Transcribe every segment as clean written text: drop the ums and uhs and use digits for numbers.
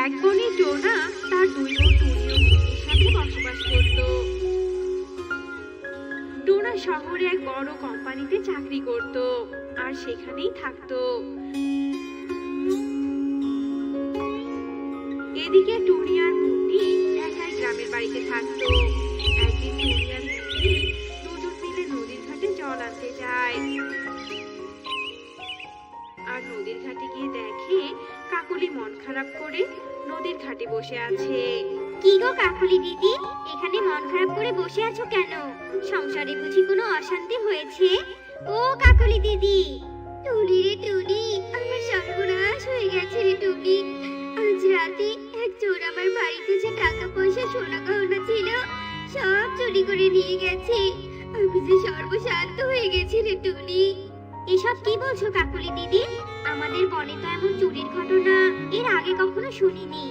এক বনে টোনা তার দুই বোন টুনি ও মুন্নির সাথে বসবাস করত। টোনা শহরে এক বড় কোম্পানিতে চাকরি করত আর সেখানেই থাকতো। এদিকে টুনি আর মুন্নি একাই গ্রামের বাড়িতে থাকতো। একদিন টুনি আর মুন্নি দুজন মিলে নদীর ঘাটে জল আনতে যায়। আর নদীর ঘাটে গিয়ে দেখে কাকলি মন খারাপ করে নদীর ঘাটে বসে আছে। কি গো কাকুলি দিদি, এখানে মন খারাপ করে বসে আছো কেন? সংসারে বুঝি কোনো অশান্তি হয়েছে? ও কাকুলি দিদি। টুনি রে টুনি, আমার সর্বনাশ হয়ে গেছে রে টুনি। আজ রাতে এক চোর আমার বাড়িতে যে টাকা পয়সা সোনা গহনা ছিল সব চুরি করে নিয়ে গেছে। আমি যে সর্বশান্ত হয়ে গেছি রে টুনি। এসব কি বলছো কাকুলি দিদি? আমাদের বনে তো এমন চুরির ঘটনা এর আগে কখনো শুনিনি।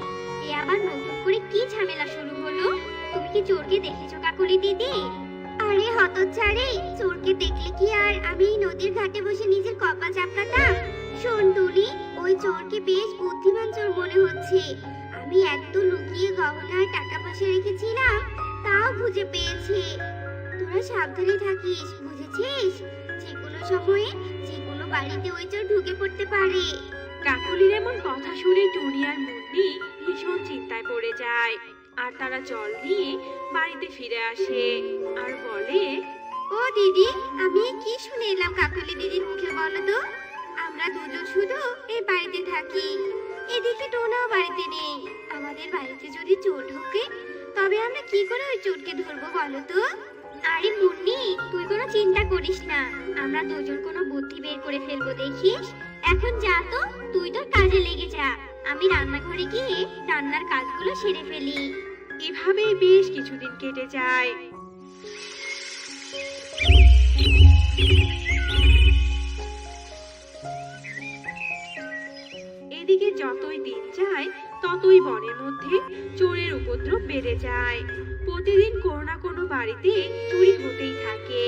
এ আবার নতুন করে কি ঝামেলা শুরু হলো? তুমি কি চোরকে দেখেছো কাকুলি দিদি? আরে হতচ্ছাড়ি, চোরকে দেখলে কি আর আমি নদীর ঘাটে বসে নিজের কপাল চাপড়াতাম? শোন টুনি, ওই চোরকে বেশ বুদ্ধিমান চোর মনে হচ্ছে। আমি এত লুকিয়ে গহনা আর টাকা পয়সা রেখেছিলাম তাও খুঁজে পেয়েছে। তোরা সাবধানে থাকিস, বুঝেছিস? যে কোনো সময়ে যে কোনো বাড়িতে ওই চোর ঢুকে পড়তে পারে। কাকলির এমন কথা শুনে টুনি আর মুন্নি ভীষণ চিন্তায় পড়ে যায়। আর তারা জল নিয়ে বাড়িতে ফিরে আসে আর বলে, ও দিদি, আমি কি শুনে এলাম কাকুলি দিদির মুখে? বলো তো। আমরা দুজন শুধু এই বাড়িতে থাকি, এদিকে টোনাও বাড়িতে নেই। আমাদের বাড়িতে যদি চোর ঢোকে তবে আমরা কি করে ওই চোরকে ধরবো বলো তো? আরে মুন্নি, তুই কোনো চিন্তা করিস না, আমরা দুজন কোনো বুদ্ধি বের করে ফেলবো, দেখিস। এখন যা তো, তুই তোর কাজে লেগে যা, আমি রান্নাঘরে গিয়ে রান্নার কাজগুলো সেরে ফেলি। এভাবেই বেশ কিছুদিন কেটে যায়। এদিকে যতই দিন যায় ততই বনের মধ্যে চোরের উপদ্রব বেড়ে যায়। প্রতিদিন কোনো না কোনো বাড়িতে চুরি হতেই থাকে,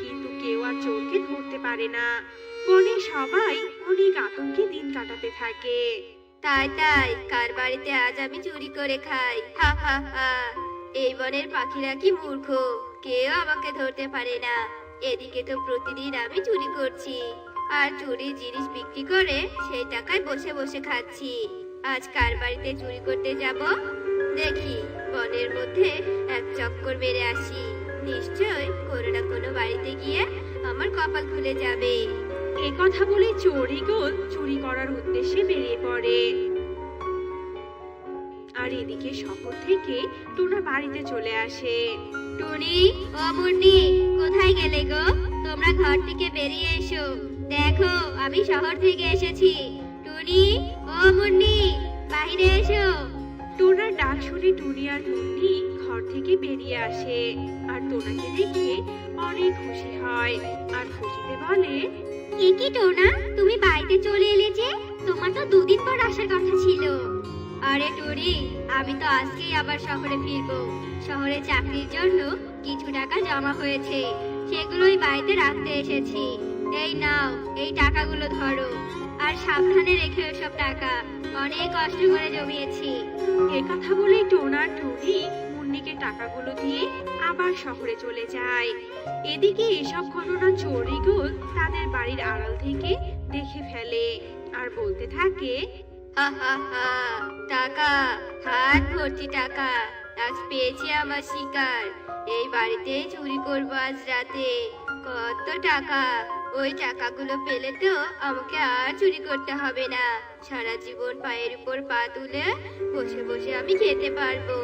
কিন্তু কেউ আর চোরকে ধরতে পারে না। বনের সবাই অনেক আতঙ্কে দিন কাটাতে থাকে। তাই তাই, কার বাড়িতে আজ আমি চুরি করে খাই? হা হা হা। এই বনের পাখিরা কি মূর্খ, কেউ আমাকে ধরতে পারে না। এদিকে তো প্রতিদিন আমি চুরি করছি আর চুরির জিনিস বিক্রি করে সেই টাকায় বসে বসে খাচ্ছি। আজ কার বাড়িতে চুরি করতে যাব? দেখি, বনের মধ্যে এক চক্কর মেরে আসি, নিশ্চয় কোনো না কোনো বাড়িতে গিয়ে আমার কপাল খুলে যাবে। এ কথা বলে চোরিগোল চুরি করার উদ্দেশ্যে বেরিয়ে পড়ে। আর এদিকে শহর থেকে টোনা বাড়িতে চলে আসে। টুনি ও মুন্নি, কোথায় গেলে গো? তোমরা ঘর থেকে বেরিয়ে এসো, দেখো আমি শহর থেকে এসেছি। টুনি ও মুন্নি, বাইরে এসো। টোনার ডাক শুনে টুনি আর মুন্নি ঘর থেকে বেরিয়ে আসে আর টোনাকে দেখে অনেক খুশি হয় আর খুশিতে বলে, এ কি টোনা, তুমি বাড়িতে চলে এলে যে? তোমার তো দুদিন পর আসার কথা ছিল। আরে টুনি, আমি তো আজকেই আবার শহরে ফিরবো। শহরে চাকরির জন্য কিছু টাকা জমা হয়েছে, সেগুলোই বাড়িতে রাখতে এসেছি। এই নাও, এই টাকাগুলো ধরো আর সাবধানে রেখে সব টাকা, অনেক কষ্ট করে জমিয়েছি। এ কথা বলে টোনা আর টুনি মুন্নিকে টাকাগুলো দিয়ে আবার শহরে চলে যায়। এদিকে এসব ঘটনা চোরিগোল তাদের বাড়ির আড়াল থেকে দেখে ফেলে আর বলতে থাকে, হা হা হা, টাকা, হাত ভর্তি টাকা, আজ পেয়েছি আমার শিকার। এই বাড়িতে চুরি করবো আজ রাতে। কত টাকা! ওই টাকাগুলো পেলে তো আমাকে আর চুরি করতে হবে না। সারা জীবন পায়ের উপর পা তুলে বসে বসে আমি খেতে পারবো।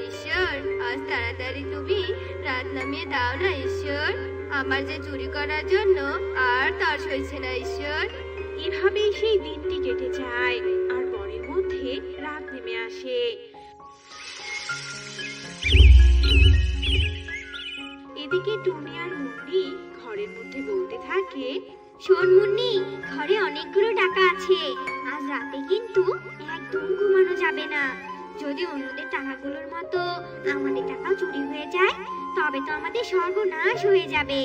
ঈশ্বর, আজ তাড়াতাড়ি তুমি রাত নামিয়ে দাও না ঈশ্বর। আমার যে চুরি করার জন্য আর তর্স হয়েছে না ঈশ্বর। এভাবেই সেই দিনটি কেটে যায় আর বনের মধ্যে রাত নেমে আসে। এদিকে টুনি আর মুন্নি ঘরের মধ্যে বলতে থাকে, শোন মুন্নি, ঘরে অনেকগুলো টাকা আছে, আজ রাতে কিন্তু একদম ঘুমানো যাবে না। যদি অন্যদের টাকাগুলোর মতো আমাদের টাকা চুরি হয়ে যায় তবে তো আমাদের সর্বনাশ হয়ে যাবে।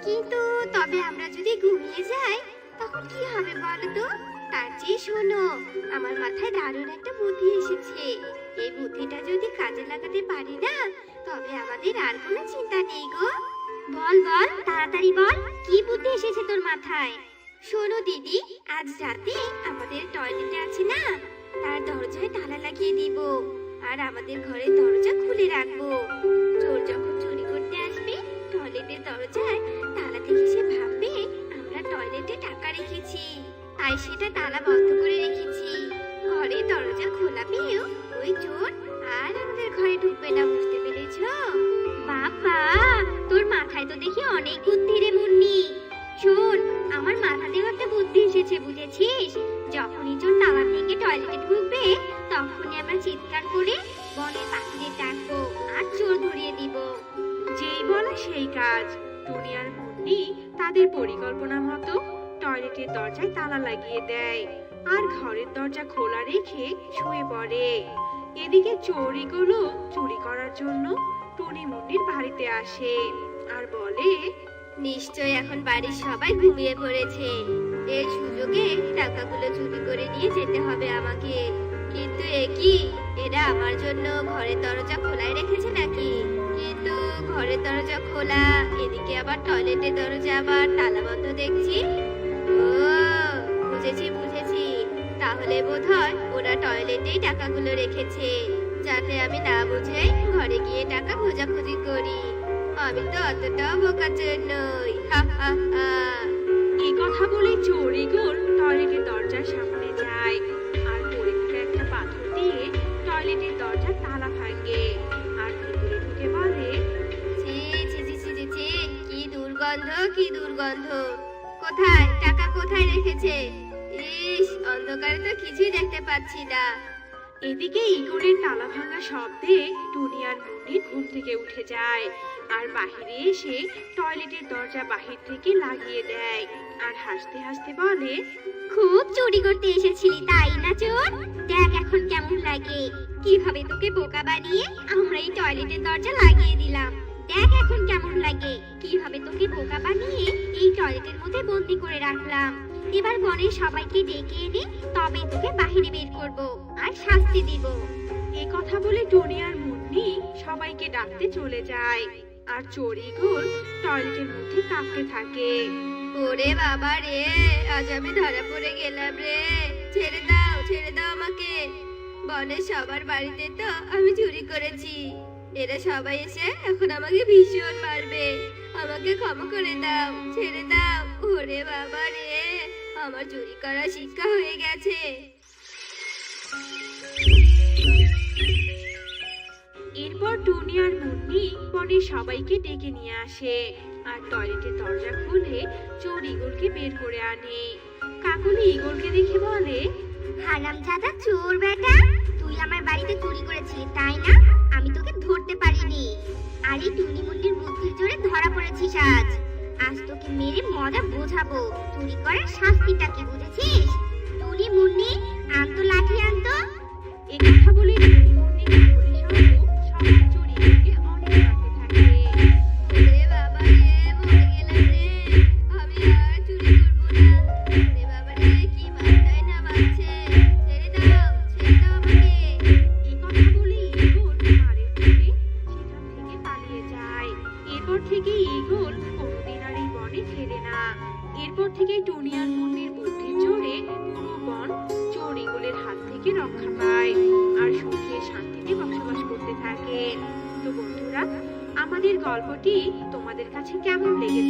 কিন্তু তবে আমরা যদি ঘুমিয়ে যাই তখন কি হবে বলো তো? তার চেয়ে শোনো, আমার মাথায় দারুণ একটা বুদ্ধি এসেছে। এই বুদ্ধিটা যদি কাজে লাগাতে পারি না, তবে আমাদের আর কোনো চিন্তা নেই গো। বল বল, তাড়াতাড়ি বল, কি বুদ্ধি এসেছে তোর মাথায়? শোনো দিদি, আজ রাতে আমাদের টয়লেটে আছে না, তার দরজায় তালা লাগিয়ে দিব আর আমাদের ঘরের দরজা খুলে রাখবো। চোর যখন চুরি করতে আসবে, টয়লেটের দরজায় তালা থেকে সে ভাববে আমরা টয়লেটে টাকা রেখেছি, তাই সেটা তালা বন্ধ করে রেখেছি। ঘরের দরজা খোলা পেয়েও ওই চোর আর আমাদের ঘরে ঢুকবে না, বুঝতে পেরেছো? বাবা, তোর মাথায় তো দেখি অনেক বুদ্ধি রে মুন্নি। শোন, আমার মাথাতেও একটা বুদ্ধি এসেছে, বুঝেছিস? যখনই চোর তালা ভেঙে টয়লেটে ঢুকবে, তখনই আমরা চিৎকার করে বনের পাখিদের ডাকবো আর চোর ধরিয়ে দিব। যেই বলা সেই কাজ। টুনি আর মুন্নি তাদের পরিকল্পনা মতো টয়লেটের দরজায় তালা লাগিয়ে দেয় আর ঘরের দরজা খোলা রেখে শুয়ে পড়ে। এদিকে চোরগুলো চুরি করার জন্য টুনি মুন্নির বাড়িতে আসে আর বলে, নিশ্চয় এখন বাড়ির সবাই ঘুমিয়ে পড়েছে, এই সুযোগে টাকাগুলো চুরি করে নিয়ে যেতে হবে আমাকে। কিন্তু এ কি, এরা আমার জন্য ঘরের দরজা খোলাই রেখেছে নাকি? কিন্তু ঘরের দরজা খোলা, এদিকে আবার টয়লেটের দরজা আবার তালা বন্ধ দেখছি। ও, বুঝেছি বুঝেছি, তাহলে বোধহয় ওরা টয়লেটেই টাকাগুলো রেখেছে, যাতে আমি না বুঝে ঘরে গিয়ে টাকা খোঁজাখুঁজি করি। আমি তো অতটাও বোকাচোর নই, হা হা হা। এই কথা বলে চোরগুলো টয়লেটের দরজার সামনে যায় আর পড়ে থাকা একটা পাথর দিয়ে টয়লেটের দরজার তালা ভাঙে আর ভিতরে ঢুকে বলে, ছি ছি ছি ছি ছি ছি, কি দুর্গন্ধ, কি দুর্গন্ধ! কোথায় টাকা, কোথায় রেখেছে? ইস, অন্ধকারে তো কিছুই দেখতে পাচ্ছি না। এদিকে ইগলের তালা ভাঙা শব্দে টুনি আর মুন্নি ঘুম থেকে উঠে যায় আর বাহিরে এসে টয়লেটের দরজা বাহির থেকে লাগিয়ে দেয় আর হাসতে হাসতে বলে, খুব চুরি করতে এসেছিলি তাই না চোর? দেখ এখন কেমন লাগে, কিভাবে তোকে বোকা বানিয়ে আমরা এই টয়লেটের দরজা লাগিয়ে দিলাম। দেখ এখন কেমন লাগে, কিভাবে তোকে বোকা বানিয়ে এই টয়লেটের মধ্যে বন্দি করে রাখলাম। এবার বনের সবাইকে ডেকে এনে তবে তোকে বাহিরে বের করব আর শাস্তি দিব। এই কথা বলে টুনি আর মুন্নি সবাইকে ডাকতে চলে যায় আর চোরগুলো টয়লেটের মধ্যে কাঁপতে থাকে। ওরে বাবা রে, আজ আমি ধরা পড়ে গেলাম রে, ছেড়ে দাও আমাকে। বনের সবার বাড়িতে তো আমি চুরি করেছি, এরা সবাই এসে এখন আমাকে ভীষণ মারবে। আমাকে ক্ষমা করে দাও, ছেড়ে দাও। ওরে বাবা রে, আমার চুরি করা শিক্ষা হয়ে গেছে। এরপর টুনি আর মুন্নি বনের সবাইকে ডেকে নিয়ে আসে আর টয়লেটের দরজা খুলে চোর ইগলকে বের করে আনে। কাকলি ইগলকে দেখে বলে, হারামজাদা চোর বেটা, তুই আমার বাড়িতে চুরি করেছিলি তাই না? আমি তোকে ধরতে পারিনি, আর এই টুনি মুন্নির বুদ্ধির জোরে ধরা পড়েছিস আজ। আজ তোকে মেরে মজা বোঝাবো চুরি করার শাস্তিটা কি, বুঝেছিস? টুনি মুন্নি, আনতো লাঠি আনতো। এই কথা বলে টুনি মুন্নি কাকলি সহ সবাই চোর ইগলকে অনেক মারতে থাকে। ওরে বাবা রে, মরে গেলাম রে, আমি আর চুরি করবো না। ওরে বাবা রে, কি মাথায় না বাজছে, ছেড়ে দাও আমাকে। এই কথা বলে ইগল মারে উঠে সেখান থেকে পালিয়ে যায়। এরপর থেকে ইগল কোনোদিন আর এই বনে ফেরে না। এরপর থেকে টুনি আর মুন্নির বুদ্ধির জোরে পুরো বন চোর ইগলের হাত থেকে রক্ষা পায় আর সুখে শান্তিতে বসবাস করতে থাকে। তো বন্ধুরা, আমাদের গল্পটি তোমাদের কাছে কেমন লেগেছে